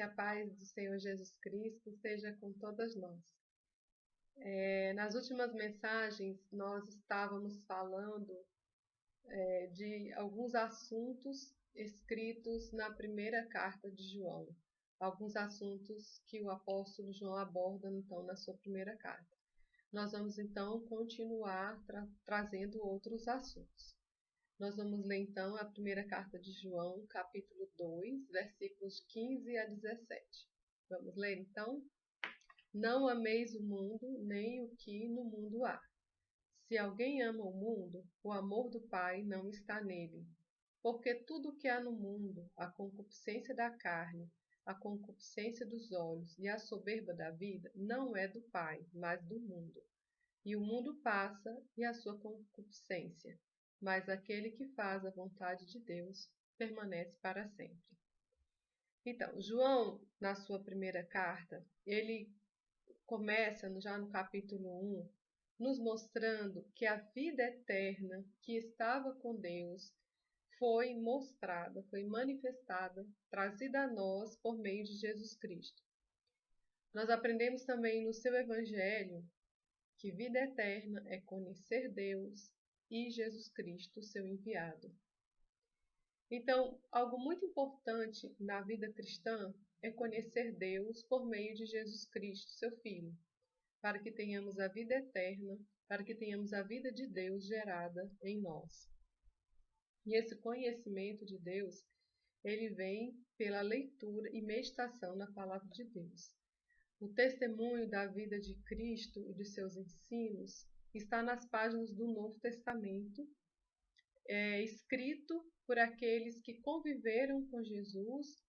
a paz do Senhor Jesus Cristo esteja com todas nós. Nas últimas mensagens, nós estávamos falando de alguns assuntos escritos na primeira carta de João. Alguns assuntos que o apóstolo João aborda, então, na sua primeira carta. Nós vamos, então, continuar trazendo outros assuntos. Nós vamos ler, então, a primeira carta de João, capítulo 2, versículos 15 a 17. Vamos ler, então? Não ameis o mundo, nem o que no mundo há. Se alguém ama o mundo, o amor do Pai não está nele. Porque tudo o que há no mundo, a concupiscência da carne, a concupiscência dos olhos e a soberba da vida, não é do Pai, mas do mundo. E o mundo passa e a sua concupiscência, mas aquele que faz a vontade de Deus permanece para sempre. Então, João, na sua primeira carta, ele começa já no capítulo 1, nos mostrando que a vida eterna que estava com Deus foi mostrada, foi manifestada, trazida a nós por meio de Jesus Cristo. Nós aprendemos também no seu Evangelho que vida eterna é conhecer Deus e Jesus Cristo, seu enviado. Então, algo muito importante na vida cristã é conhecer Deus por meio de Jesus Cristo, seu Filho, para que tenhamos a vida eterna, para que tenhamos a vida de Deus gerada em nós. E esse conhecimento de Deus, ele vem pela leitura e meditação na palavra de Deus. O testemunho da vida de Cristo e de seus ensinos está nas páginas do Novo Testamento, escrito por aqueles que conviveram com Jesus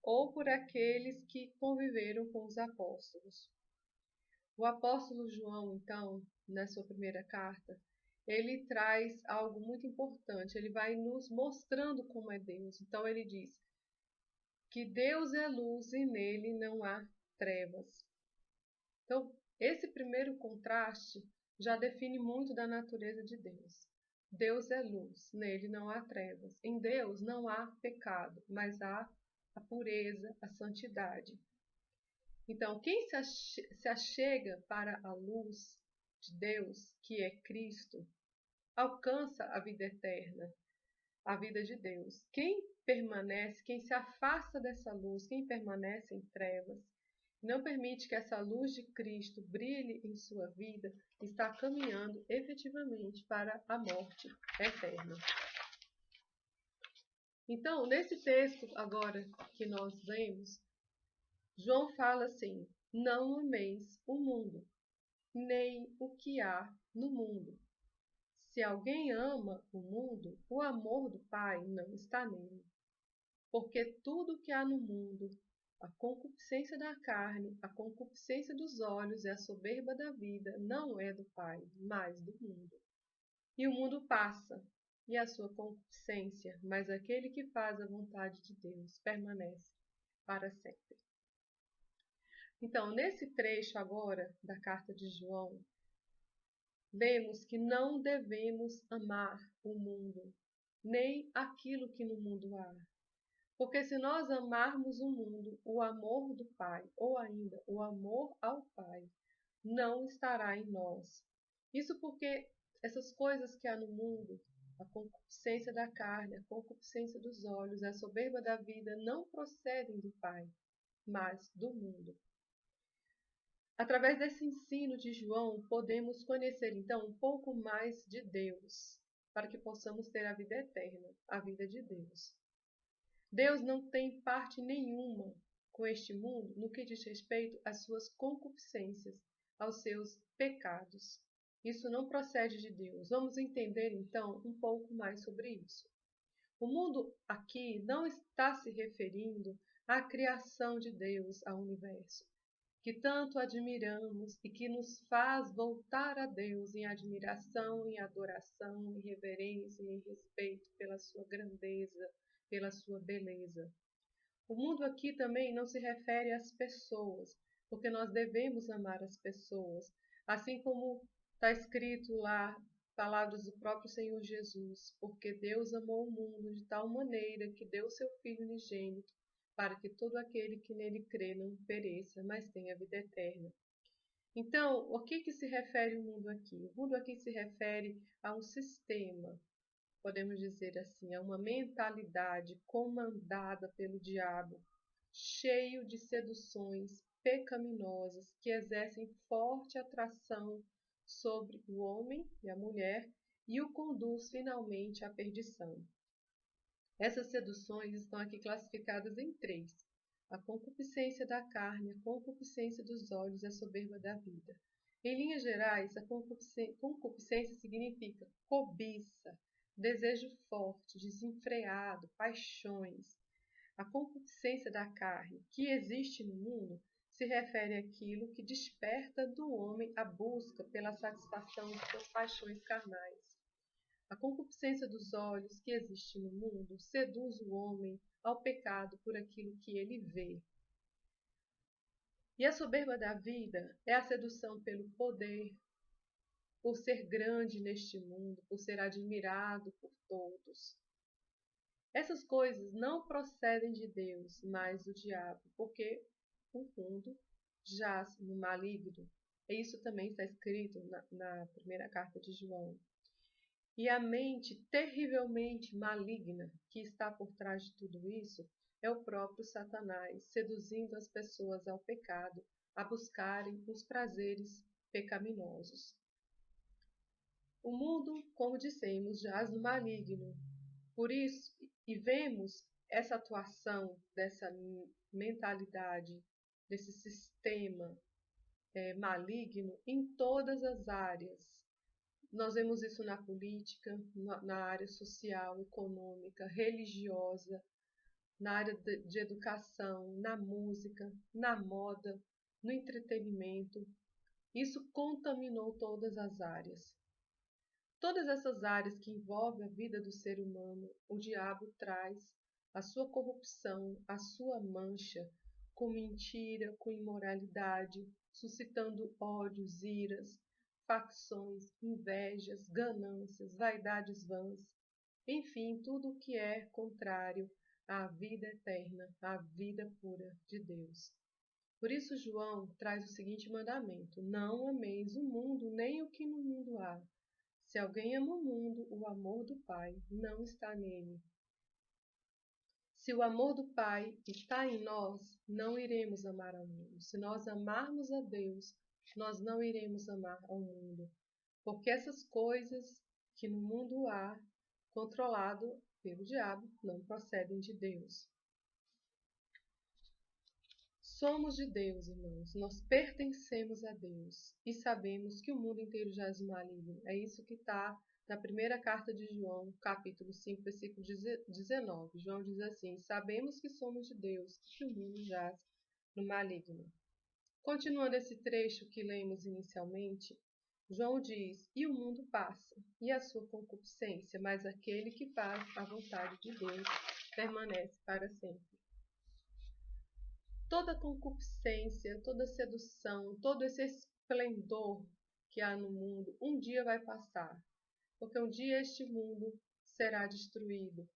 ou por aqueles que conviveram com os apóstolos. O apóstolo João, então, na sua primeira carta, ele traz algo muito importante, ele vai nos mostrando como é Deus. Então ele diz que Deus é luz e nele não há trevas. Então, esse primeiro contraste já define muito da natureza de Deus. Deus é luz, nele não há trevas. Em Deus não há pecado, mas há a pureza, a santidade. Então, quem se achega para a luz de Deus, que é Cristo, alcança a vida eterna, a vida de Deus. Quem permanece, quem se afasta dessa luz, quem permanece em trevas, não permite que essa luz de Cristo brilhe em sua vida, está caminhando efetivamente para a morte eterna. Então, nesse texto agora que nós lemos, João fala assim: não ameis o mundo, nem o que há no mundo. Se alguém ama o mundo, o amor do Pai não está nele. Porque tudo o que há no mundo, a concupiscência da carne, a concupiscência dos olhos e a soberba da vida, não é do Pai, mas do mundo. E o mundo passa, e a sua concupiscência, mas aquele que faz a vontade de Deus permanece para sempre. Então, nesse trecho agora da carta de João, vemos que não devemos amar o mundo, nem aquilo que no mundo há. Porque se nós amarmos o mundo, o amor do Pai, ou ainda o amor ao Pai, não estará em nós. Isso porque essas coisas que há no mundo, a concupiscência da carne, a concupiscência dos olhos, a soberba da vida, não procedem do Pai, mas do mundo. Através desse ensino de João, podemos conhecer então um pouco mais de Deus, para que possamos ter a vida eterna, a vida de Deus. Deus não tem parte nenhuma com este mundo no que diz respeito às suas concupiscências, aos seus pecados. Isso não procede de Deus. Vamos entender então um pouco mais sobre isso. O mundo aqui não está se referindo à criação de Deus, ao universo, que tanto admiramos e que nos faz voltar a Deus em admiração, em adoração, em reverência e em respeito pela sua grandeza, pela sua beleza. O mundo aqui também não se refere às pessoas, porque nós devemos amar as pessoas, assim como está escrito lá, palavras do próprio Senhor Jesus, porque Deus amou o mundo de tal maneira que deu seu Filho unigênito, para que todo aquele que nele crê não pereça, mas tenha vida eterna. Então, o que se refere o mundo aqui? O mundo aqui se refere a um sistema, podemos dizer assim, a uma mentalidade comandada pelo diabo, cheio de seduções pecaminosas que exercem forte atração sobre o homem e a mulher e o conduz finalmente à perdição. Essas seduções estão aqui classificadas em três: a concupiscência da carne, a concupiscência dos olhos e a soberba da vida. Em linhas gerais, a concupiscência significa cobiça, desejo forte, desenfreado, paixões. A concupiscência da carne, que existe no mundo, se refere àquilo que desperta do homem a busca pela satisfação de suas paixões carnais. A concupiscência dos olhos, que existe no mundo, seduz o homem ao pecado por aquilo que ele vê. E a soberba da vida é a sedução pelo poder, por ser grande neste mundo, por ser admirado por todos. Essas coisas não procedem de Deus, mas do diabo, porque o mundo jaz no maligno. E isso também está escrito na primeira carta de João. E a mente terrivelmente maligna que está por trás de tudo isso é o próprio Satanás, seduzindo as pessoas ao pecado, a buscarem os prazeres pecaminosos. O mundo, como dissemos, jaz no maligno. Por isso, e vemos essa atuação dessa mentalidade, desse sistema maligno em todas as áreas. Nós vemos isso na política, na área social, econômica, religiosa, na área de educação, na música, na moda, no entretenimento. Isso contaminou todas as áreas. Todas essas áreas que envolvem a vida do ser humano, o diabo traz a sua corrupção, a sua mancha, com mentira, com imoralidade, suscitando ódios, iras, facções, invejas, ganâncias, vaidades vãs, enfim, tudo o que é contrário à vida eterna, à vida pura de Deus. Por isso João traz o seguinte mandamento: não ameis o mundo, nem o que no mundo há. Se alguém ama o mundo, o amor do Pai não está nele. Se o amor do Pai está em nós, não iremos amar ao mundo. Se nós amarmos a Deus, nós não iremos amar ao mundo. Porque essas coisas que no mundo há, controlado pelo diabo, não procedem de Deus. Somos de Deus, irmãos. Nós pertencemos a Deus e sabemos que o mundo inteiro jaz no maligno. É isso que está na primeira carta de João, capítulo 5, versículo 19. João diz assim: sabemos que somos de Deus e que o mundo jaz no maligno. Continuando esse trecho que lemos inicialmente, João diz: e o mundo passa, e a sua concupiscência, mas aquele que faz a vontade de Deus permanece para sempre. Toda concupiscência, toda sedução, todo esse esplendor que há no mundo, um dia vai passar, porque um dia este mundo será destruído.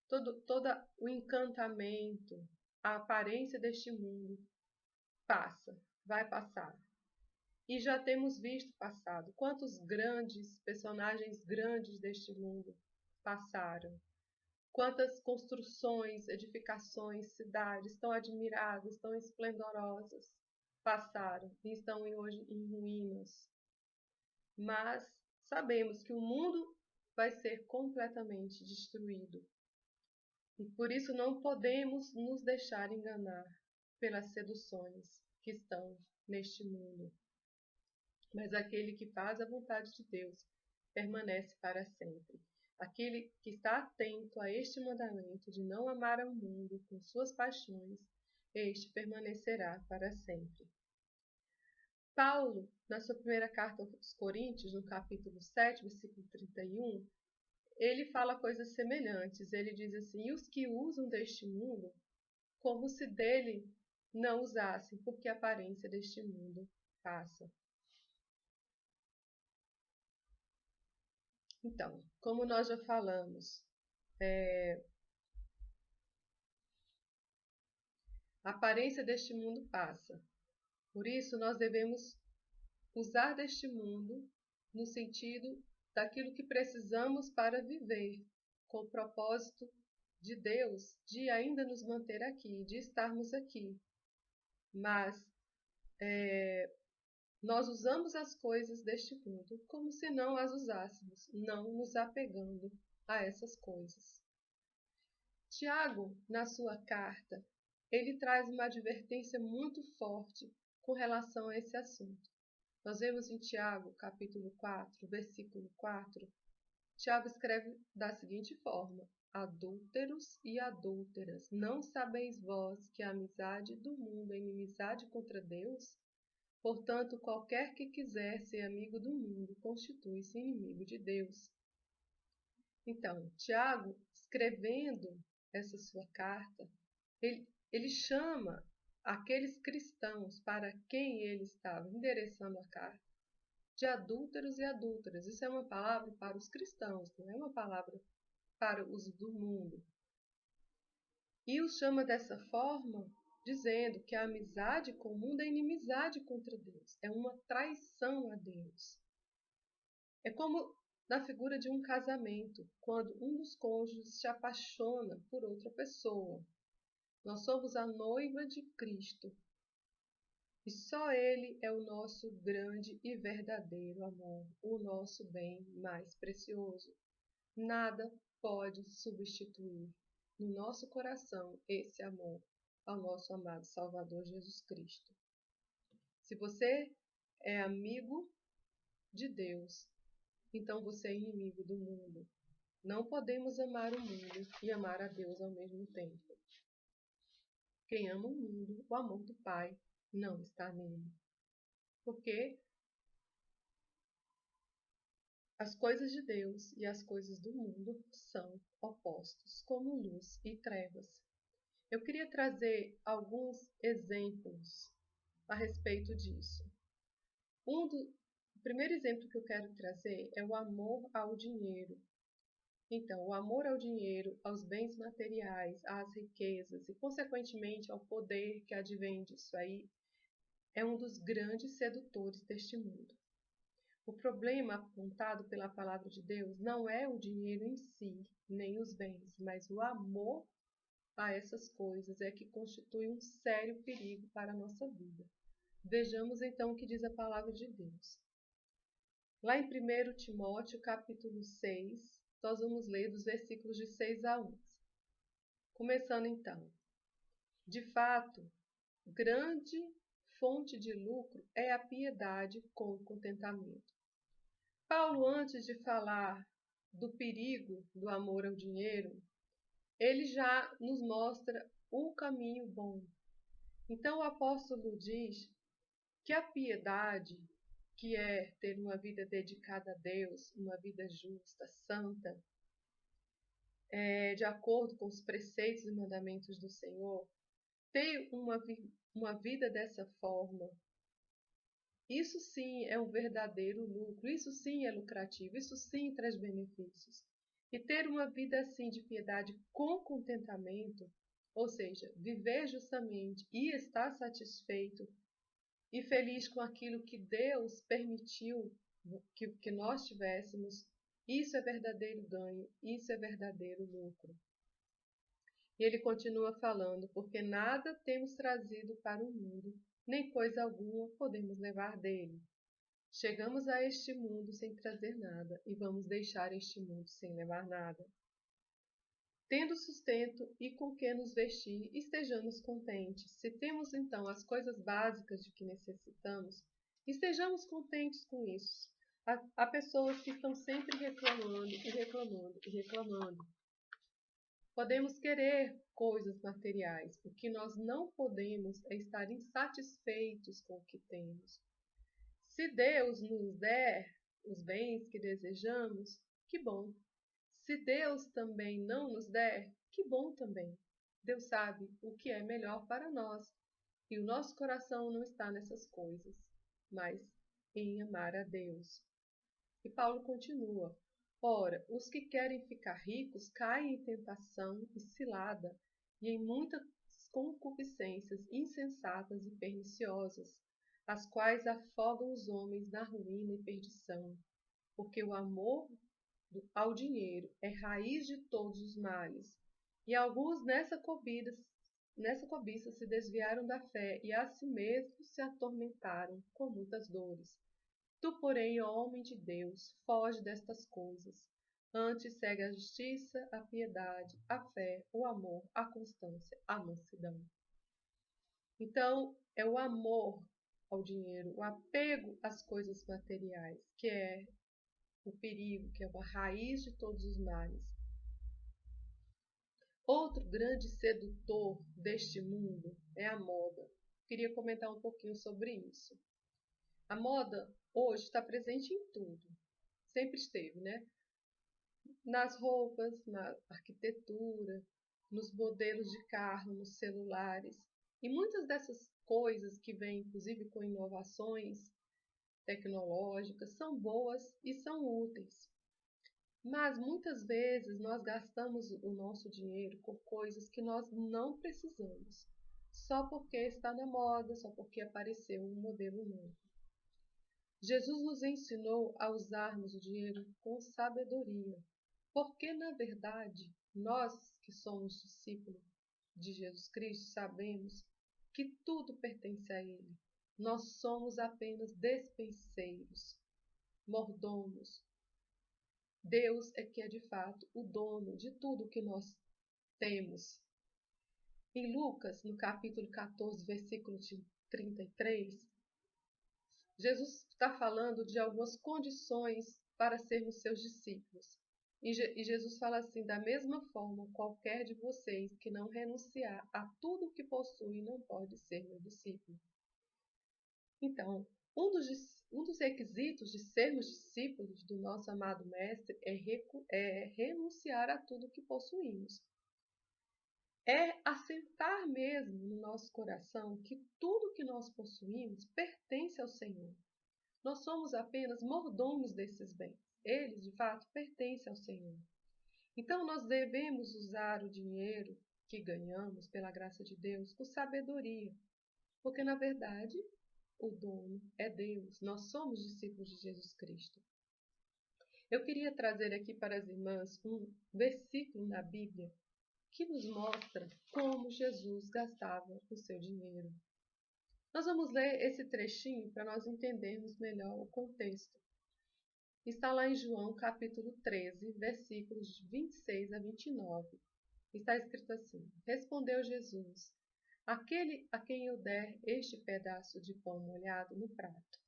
Todo o encantamento, a aparência deste mundo passa, vai passar. E já temos visto passado quantos grandes personagens grandes deste mundo passaram. Quantas construções, edificações, cidades tão admiráveis, tão esplendorosas passaram e estão hoje em ruínas. Mas sabemos que o mundo vai ser completamente destruído. E por isso não podemos nos deixar enganar pelas seduções que estão neste mundo. Mas aquele que faz a vontade de Deus permanece para sempre. Aquele que está atento a este mandamento de não amar ao mundo com suas paixões, este permanecerá para sempre. Paulo, na sua primeira carta aos Coríntios, no capítulo 7, versículo 31, ele fala coisas semelhantes. Ele diz assim: e os que usam deste mundo, como se dele não usassem, porque a aparência deste mundo passa. Então, como nós já falamos, A aparência deste mundo passa. Por isso, nós devemos usar deste mundo no sentido daquilo que precisamos para viver, com o propósito de Deus de ainda nos manter aqui, de estarmos aqui. Mas nós usamos as coisas deste mundo como se não as usássemos, não nos apegando a essas coisas. Tiago, na sua carta, ele traz uma advertência muito forte com relação a esse assunto. Nós vemos em Tiago, capítulo 4, versículo 4, Tiago escreve da seguinte forma: adúlteros e adúlteras, não sabeis vós que a amizade do mundo é inimizade contra Deus? Portanto, qualquer que quiser ser amigo do mundo constitui-se inimigo de Deus. Então, Tiago, escrevendo essa sua carta, ele chama aqueles cristãos para quem ele estava endereçando a carta de adúlteros e adúlteras. Isso é uma palavra para os cristãos, não é uma palavra para os do mundo. E os chama dessa forma, dizendo que a amizade com o mundo é inimizade contra Deus, é uma traição a Deus. É como na figura de um casamento, quando um dos cônjuges se apaixona por outra pessoa. Nós somos a noiva de Cristo. E só Ele é o nosso grande e verdadeiro amor, o nosso bem mais precioso. Nada pode substituir no nosso coração esse amor ao nosso amado Salvador Jesus Cristo. Se você é amigo de Deus, então você é inimigo do mundo. Não podemos amar o mundo e amar a Deus ao mesmo tempo. Quem ama o mundo, o amor do Pai não está nele. Porque as coisas de Deus e as coisas do mundo são opostos, como luz e trevas. Eu queria trazer alguns exemplos a respeito disso. O primeiro exemplo que eu quero trazer é o amor ao dinheiro. Então, o amor ao dinheiro, aos bens materiais, às riquezas e, consequentemente, ao poder que advém disso aí, é um dos grandes sedutores deste mundo. O problema apontado pela palavra de Deus não é o dinheiro em si, nem os bens, mas o amor a essas coisas é que constitui um sério perigo para a nossa vida. Vejamos então o que diz a palavra de Deus. Lá em 1 Timóteo, capítulo 6, nós vamos ler dos versículos de 6 a 11. Começando então. De fato, grande fonte de lucro é a piedade com o contentamento. Paulo, antes de falar do perigo do amor ao dinheiro, ele já nos mostra o caminho bom. Então o apóstolo diz que a piedade, que é ter uma vida dedicada a Deus, uma vida justa, santa, de acordo com os preceitos e mandamentos do Senhor, ter uma vida dessa forma, isso sim é um verdadeiro lucro, isso sim é lucrativo, isso sim traz benefícios. E ter uma vida assim de piedade com contentamento, ou seja, viver justamente e estar satisfeito e feliz com aquilo que Deus permitiu que nós tivéssemos, isso é verdadeiro ganho, isso é verdadeiro lucro. E ele continua falando, porque nada temos trazido para o mundo, nem coisa alguma podemos levar dele. Chegamos a este mundo sem trazer nada e vamos deixar este mundo sem levar nada. Tendo sustento e com que nos vestir, estejamos contentes. Se temos então as coisas básicas de que necessitamos, estejamos contentes com isso. Há pessoas que estão sempre reclamando e reclamando e reclamando. Podemos querer coisas materiais, o que nós não podemos é estar insatisfeitos com o que temos. Se Deus nos der os bens que desejamos, que bom. Se Deus também não nos der, que bom também. Deus sabe o que é melhor para nós. E o nosso coração não está nessas coisas, mas em amar a Deus. E Paulo continua. Ora, os que querem ficar ricos caem em tentação e cilada, e em muitas concupiscências insensatas e perniciosas, as quais afogam os homens na ruína e perdição, porque o amor ao dinheiro é raiz de todos os males, e alguns nessa cobiça se desviaram da fé e a si mesmos se atormentaram com muitas dores. Tu, porém, ó homem de Deus, foge destas coisas. Antes segue a justiça, a piedade, a fé, o amor, a constância, a mansidão. Então, é o amor ao dinheiro, o apego às coisas materiais, que é o perigo, que é a raiz de todos os males. Outro grande sedutor deste mundo é a moda. Queria comentar um pouquinho sobre isso. A moda hoje está presente em tudo, sempre esteve, né? Nas roupas, na arquitetura, nos modelos de carro, nos celulares. E muitas dessas coisas que vêm, inclusive, com inovações tecnológicas, são boas e são úteis. Mas muitas vezes nós gastamos o nosso dinheiro com coisas que nós não precisamos, só porque está na moda, só porque apareceu um modelo novo. Jesus nos ensinou a usarmos o dinheiro com sabedoria, porque, na verdade, nós que somos discípulos de Jesus Cristo sabemos que tudo pertence a Ele. Nós somos apenas despenseiros, mordomos. Deus é que é de fato o dono de tudo que nós temos. Em Lucas, no capítulo 14, versículo 33, Jesus está falando de algumas condições para sermos seus discípulos. E Jesus fala assim: da mesma forma, qualquer de vocês que não renunciar a tudo o que possui não pode ser meu discípulo. Então, um dos requisitos de sermos discípulos do nosso amado Mestre é renunciar a tudo que possuímos. É assentar mesmo no nosso coração que tudo que nós possuímos pertence ao Senhor. Nós somos apenas mordomos desses bens. Eles, de fato, pertencem ao Senhor. Então, nós devemos usar o dinheiro que ganhamos, pela graça de Deus, com sabedoria. Porque, na verdade, o dono é Deus. Nós somos discípulos de Jesus Cristo. Eu queria trazer aqui para as irmãs um versículo na Bíblia que nos mostra como Jesus gastava o seu dinheiro. Nós vamos ler esse trechinho para nós entendermos melhor o contexto. Está lá em João capítulo 13, versículos 26 a 29. Está escrito assim: Respondeu Jesus: Aquele a quem eu der este pedaço de pão molhado no prato.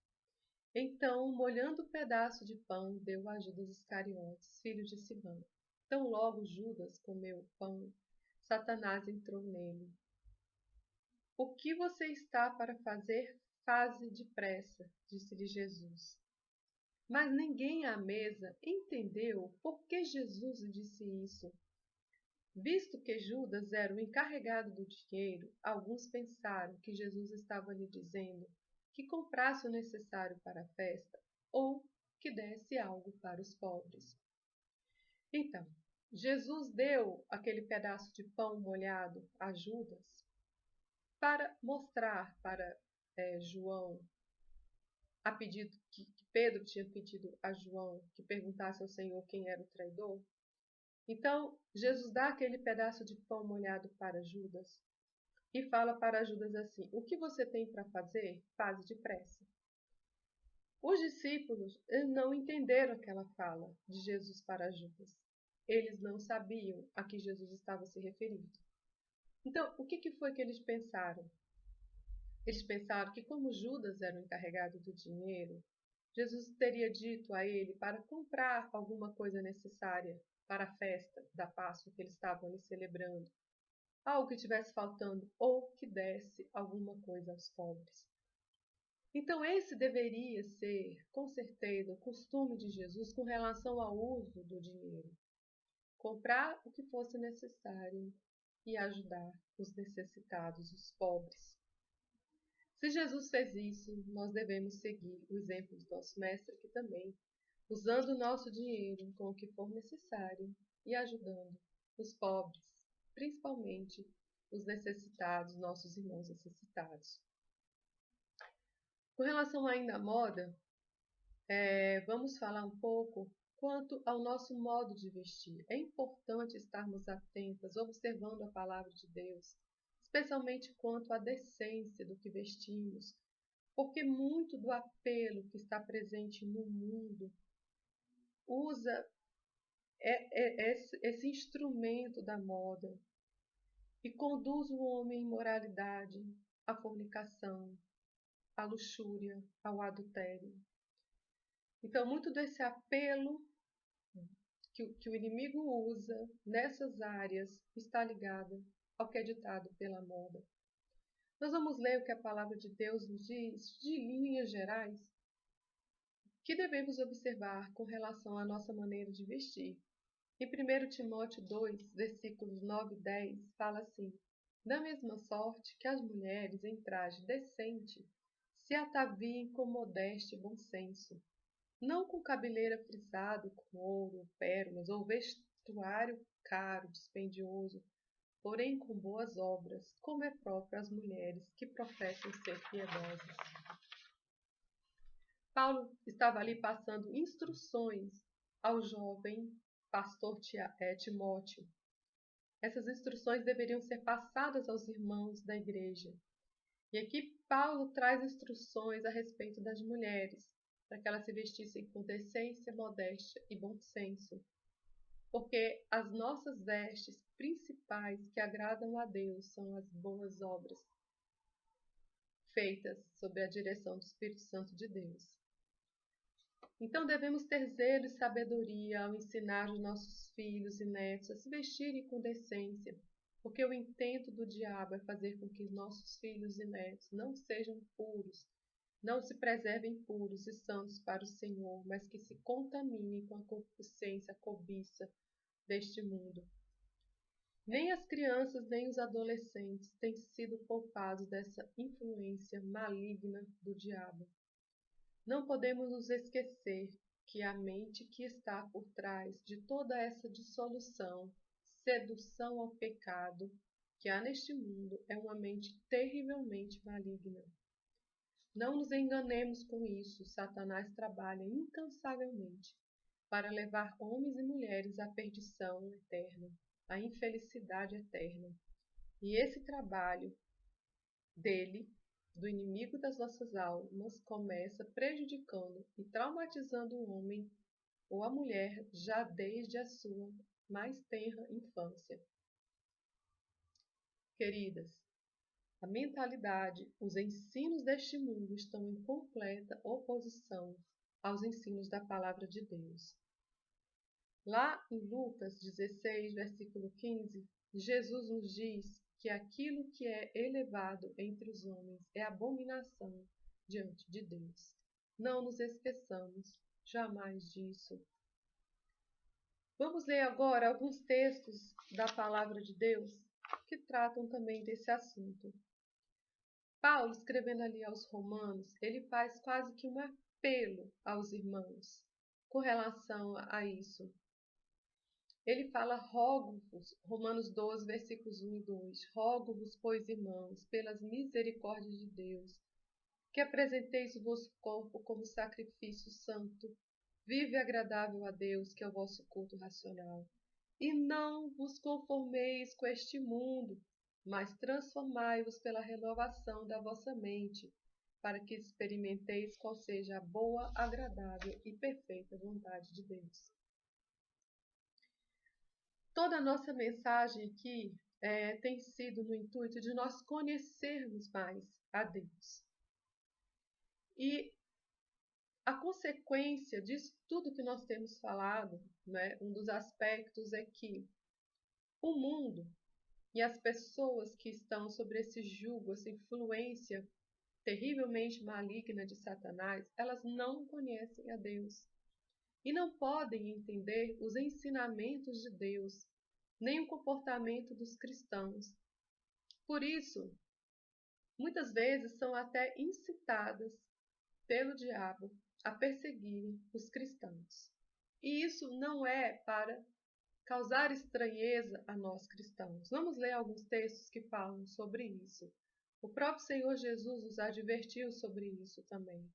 Então, molhando o pedaço de pão, deu a Judas Iscariotes, filho de Simão. Tão logo Judas comeu o pão, Satanás entrou nele. O que você está para fazer, faze depressa, disse-lhe Jesus. Mas ninguém à mesa entendeu por que Jesus disse isso. Visto que Judas era o encarregado do dinheiro, alguns pensaram que Jesus estava lhe dizendo que comprasse o necessário para a festa ou que desse algo para os pobres. Então, Jesus deu aquele pedaço de pão molhado a Judas para mostrar para João, a pedido que Pedro tinha pedido a João que perguntasse ao Senhor quem era o traidor. Então, Jesus dá aquele pedaço de pão molhado para Judas e fala para Judas assim: o que você tem para fazer, faz depressa. Os discípulos não entenderam aquela fala de Jesus para Judas. Eles não sabiam a que Jesus estava se referindo. Então, o que foi que eles pensaram? Eles pensaram que, como Judas era o encarregado do dinheiro, Jesus teria dito a ele para comprar alguma coisa necessária para a festa da Páscoa que eles estavam ali celebrando, algo que estivesse faltando ou que desse alguma coisa aos pobres. Então, esse deveria ser, com certeza, o costume de Jesus com relação ao uso do dinheiro. Comprar o que fosse necessário e ajudar os necessitados, os pobres. Se Jesus fez isso, nós devemos seguir o exemplo do nosso Mestre aqui também, usando o nosso dinheiro com o que for necessário e ajudando os pobres, principalmente os necessitados, nossos irmãos necessitados. Com relação ainda à moda, vamos falar um pouco quanto ao nosso modo de vestir. É importante estarmos atentas, observando a palavra de Deus, especialmente quanto à decência do que vestimos, porque muito do apelo que está presente no mundo usa esse instrumento da moda e conduz o homem à imoralidade, à fornicação, à luxúria, ao adultério. Então, muito desse apelo que o inimigo usa nessas áreas está ligado ao que é ditado pela moda. Nós vamos ler o que a palavra de Deus nos diz, de linhas gerais, que devemos observar com relação à nossa maneira de vestir. Em 1 Timóteo 2, versículos 9 e 10, fala assim: da mesma sorte que as mulheres em traje decente se ataviem com modéstia e bom senso, não com cabeleira frisada com ouro, pérolas ou vestuário caro, dispendioso, porém com boas obras, como é próprio às mulheres que professam ser piedosas. Paulo estava ali passando instruções ao jovem pastor Timóteo. Essas instruções deveriam ser passadas aos irmãos da igreja. E aqui Paulo traz instruções a respeito das mulheres, para que elas se vestissem com decência, modéstia e bom senso. Porque as nossas vestes principais que agradam a Deus são as boas obras, feitas sob a direção do Espírito Santo de Deus. Então devemos ter zelo e sabedoria ao ensinar os nossos filhos e netos a se vestirem com decência, porque o intento do diabo é fazer com que nossos filhos e netos não sejam puros, não se preservem puros e santos para o Senhor, mas que se contaminem com a concupiscência, a cobiça deste mundo. Nem as crianças nem os adolescentes têm sido poupados dessa influência maligna do diabo. Não podemos nos esquecer que a mente que está por trás de toda essa dissolução, sedução ao pecado que há neste mundo é uma mente terrivelmente maligna. Não nos enganemos com isso, Satanás trabalha incansavelmente para levar homens e mulheres à perdição eterna, à infelicidade eterna. E esse trabalho dele, do inimigo das nossas almas, começa prejudicando e traumatizando o homem ou a mulher já desde a sua mais tenra infância. Queridas, a mentalidade, os ensinos deste mundo estão em completa oposição aos ensinos da palavra de Deus. Lá em Lucas 16, versículo 15, Jesus nos diz que aquilo que é elevado entre os homens é abominação diante de Deus. Não nos esqueçamos jamais disso. Vamos ler agora alguns textos da palavra de Deus que tratam também desse assunto. Paulo, escrevendo ali aos Romanos, ele faz quase que um apelo aos irmãos com relação a isso. Ele fala: rogo-vos, Romanos 12, versículos 1 e 2, rogo-vos, pois, irmãos, pelas misericórdias de Deus, que apresenteis o vosso corpo como sacrifício santo, vivo e agradável a Deus, que é o vosso culto racional. E não vos conformeis com este mundo, mas transformai-vos pela renovação da vossa mente, para que experimenteis qual seja a boa, agradável e perfeita vontade de Deus. Toda a nossa mensagem aqui tem sido no intuito de nós conhecermos mais a Deus. E a consequência disso tudo que nós temos falado, né, um dos aspectos é que o mundo e as pessoas que estão sobre esse jugo, essa influência terrivelmente maligna de Satanás, elas não conhecem a Deus e não podem entender os ensinamentos de Deus, nem o comportamento dos cristãos. Por isso, muitas vezes são até incitadas pelo diabo a perseguirem os cristãos. E isso não é para causar estranheza a nós cristãos. Vamos ler alguns textos que falam sobre isso. O próprio Senhor Jesus nos advertiu sobre isso também.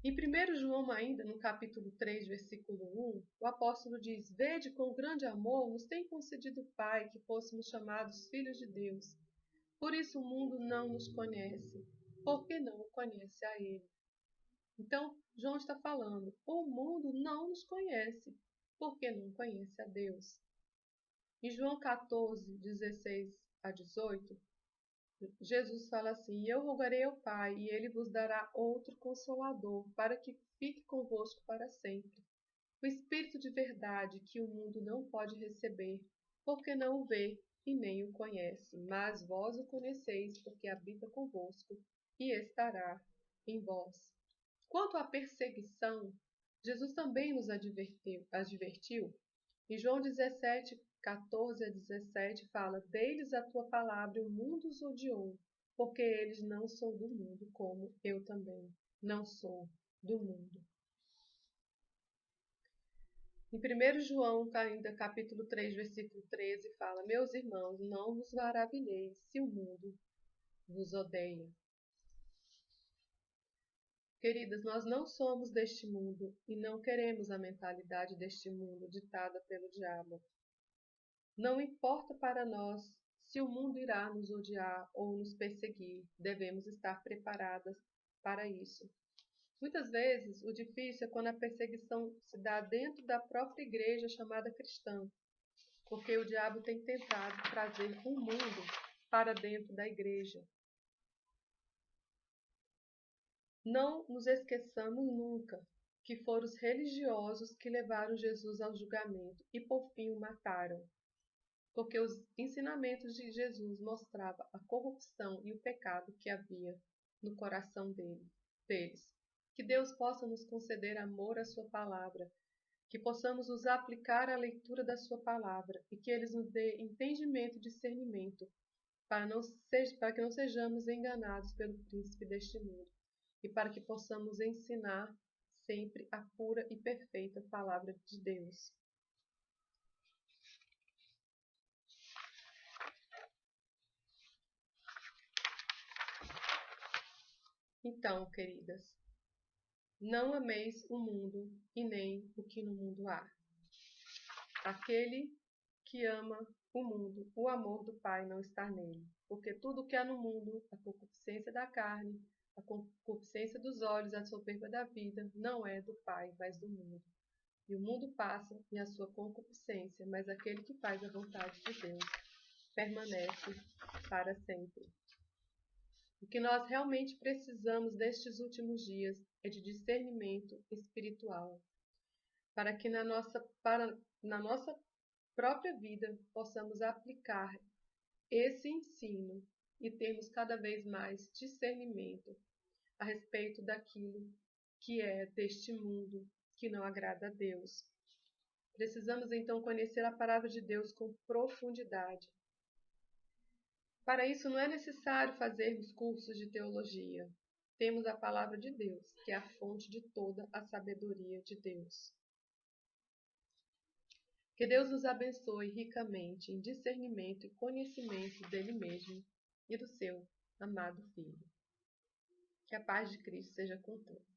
Em 1 João, ainda, no capítulo 3, versículo 1, o apóstolo diz: Vede com grande amor nos tem concedido o Pai que fôssemos chamados filhos de Deus. Por isso o mundo não nos conhece, porque não o conhece a Ele. Então, João está falando, o mundo não nos conhece, porque não conhece a Deus. Em João 14, 16 a 18, Jesus fala assim: Eu rogarei ao Pai, e Ele vos dará outro Consolador, para que fique convosco para sempre. O Espírito de verdade, que o mundo não pode receber, porque não o vê e nem o conhece. Mas vós o conheceis, porque habita convosco e estará em vós. Quanto à perseguição, Jesus também nos advertiu. Em João 17, 14 a 17, fala: Dei-lhes a tua palavra e o mundo os odiou, porque eles não são do mundo, como eu também não sou do mundo. Em 1 João, ainda capítulo 3, versículo 13, fala: Meus irmãos, não vos maravilheis se o mundo vos odeia. Queridas, nós não somos deste mundo e não queremos a mentalidade deste mundo ditada pelo diabo. Não importa para nós se o mundo irá nos odiar ou nos perseguir, devemos estar preparadas para isso. Muitas vezes, o difícil é quando a perseguição se dá dentro da própria igreja chamada cristã, porque o diabo tem tentado trazer o mundo para dentro da igreja. Não nos esqueçamos nunca que foram os religiosos que levaram Jesus ao julgamento e por fim o mataram, porque os ensinamentos de Jesus mostravam a corrupção e o pecado que havia no coração deles. Que Deus possa nos conceder amor à sua palavra, que possamos nos aplicar à leitura da sua palavra e que eles nos dê entendimento e discernimento para que não sejamos enganados pelo príncipe deste mundo e para que possamos ensinar sempre a pura e perfeita palavra de Deus. Então, queridas, não ameis o mundo e nem o que no mundo há. Aquele que ama o mundo, o amor do Pai não está nele, porque tudo o que há no mundo, a concupiscência da carne, a concupiscência dos olhos, a soberba da vida, não é do Pai, mas do mundo. E o mundo passa e a sua concupiscência, mas aquele que faz a vontade de Deus permanece para sempre. O que nós realmente precisamos nestes últimos dias é de discernimento espiritual, para que na nossa própria vida possamos aplicar esse ensino e termos cada vez mais discernimento a respeito daquilo que é deste mundo que não agrada a Deus. Precisamos então conhecer a palavra de Deus com profundidade. Para isso não é necessário fazermos cursos de teologia. Temos a palavra de Deus, que é a fonte de toda a sabedoria de Deus. Que Deus nos abençoe ricamente em discernimento e conhecimento dele mesmo e do seu amado Filho. Que a paz de Cristo seja com todos.